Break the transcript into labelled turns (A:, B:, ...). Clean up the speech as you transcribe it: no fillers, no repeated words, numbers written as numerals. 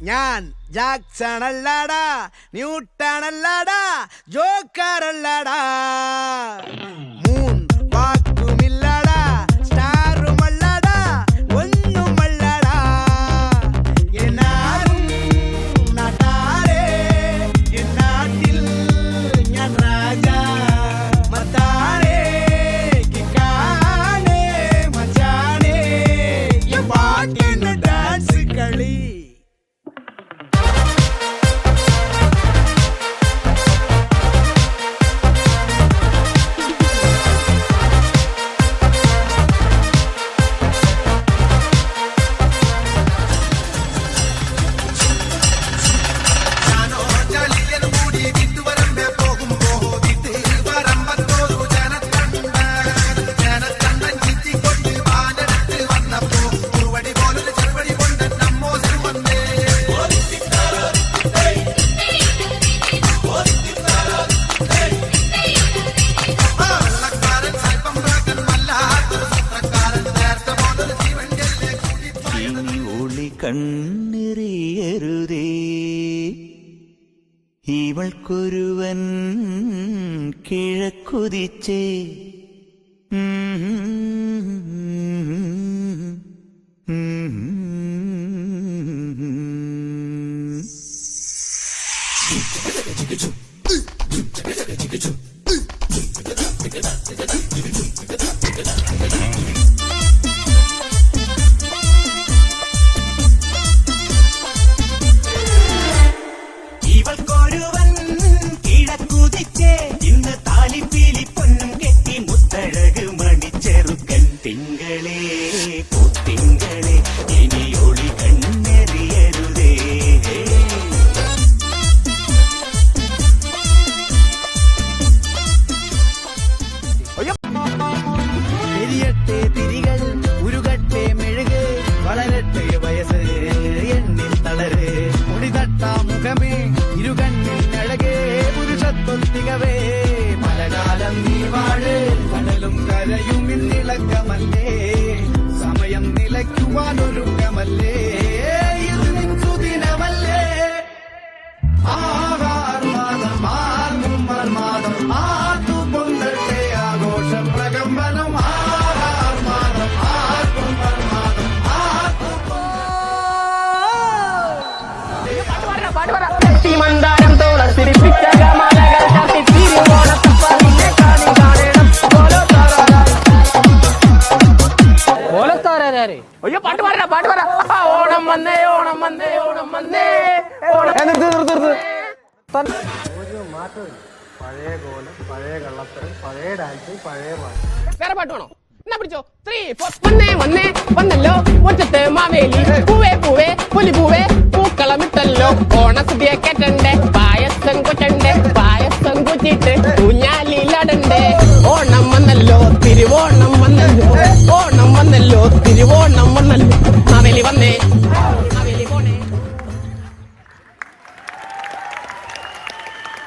A: ഞാൻ ജാക്സൺ അല്ലടാ, ന്യൂട്ടൺ അല്ലടാ, ജോക്കർ അല്ലടാ. മൂൺ വാക്കുമില്ലടാ, സ്റ്റാറുമല്ലടാ, ഒന്നുമല്ലടാ. എന്നാലും നാട്ടാരേ, എന്നാട്ടിൽ ഞാൻ രാജാ. മത്താരേ കിക്കാനേ മച്ചാനേ, ഈ പാട്ടിന് ഡാൻസ് കളി.
B: കണ്ണെറിയരുതേ, ഇവൾക്കൊരുവൻ കിഴക്കുതിച്ചേ. ഇവൾക്കൊരുവൻ കിഴക്കുതിച്ചേ, ഇന്ന് താലിപ്പീലി പൊന്നും കെട്ടി മുത്തഴക് മണിച്ചെറുക്കൻ. തിങ്കളേ പൊത്തിങ്കളെ ഇനി ഒളി കണ്ണെറിയരുതേ.
A: എരിയട്ടെ തിരികൾ, ഉരുകട്ടെ മെഴുക്, വളരട്ടെ വയസ്സ് എണ്ണിൽ തളര്. മുടിതട്ടാ മുഖമേ, ഇരുകണ്ണിൽ അഴകേ, പുരുഷത്വത്തികവേ. പലകാലം നീ വാഴ്, കടലും കരയും ഇന്നിളക്കമല്ലേ. സമയം നിലയ്ക്കുവാനൊരുക്കമല്ലേ, ഇത് നിൻ സുദിനമല്ലേ. ആഹാർമാദം ആർമാദം ആർത്തു പൊന്തട്ടെ ആഘോഷം പ്രകമ്പനം. ആഹാർമാദം ആർമാദം ആർത്തു
C: മന്ദാരം തോളത്തിരിപ്പിച്ച ഗമാലകൾ ചാത്തി തിരുവോണത്തപ്പതിനെ കാണി കാണണം. ഓലത്താരേ അയ്യോ പാട്ട് പാടാ പാട്ട് പാടാ. ഓണം വന്നേ ഓണം വന്നേ ഓണം വന്നേ ഓണം.
D: ഒരു മാറ്റമില്ല. പഴയ കോലം, പഴയ കള്ളത്തരം, പഴയ ഡാൻസ്, പഴയ പാട്ട്.
C: വേറെ പാട്ട് വേണോ? എന്നാ പിടിച്ചോ. 3, 4 വന്നേ വന്നേ വന്നല്ലോ മുറ്റത്ത് മാവേലി. പൂവേ പൂവേ പുലി പൂവേ പൂക്കളമിട്ടല്ലോ. ഓണസദ്യ കേട്ടണ്ടേ, പായസം കൊച്ചണ്ടേ, പായസം കുച്ചിട്ട് ഊഞ്ഞാലിലടണ്ടേ. ഓണം വന്നല്ലോ തിരുവോണം വന്നല്ലോ, ഓണം വന്നല്ലോ തിരുവോണം വന്നല്ലോ. മാവേലി വന്നേ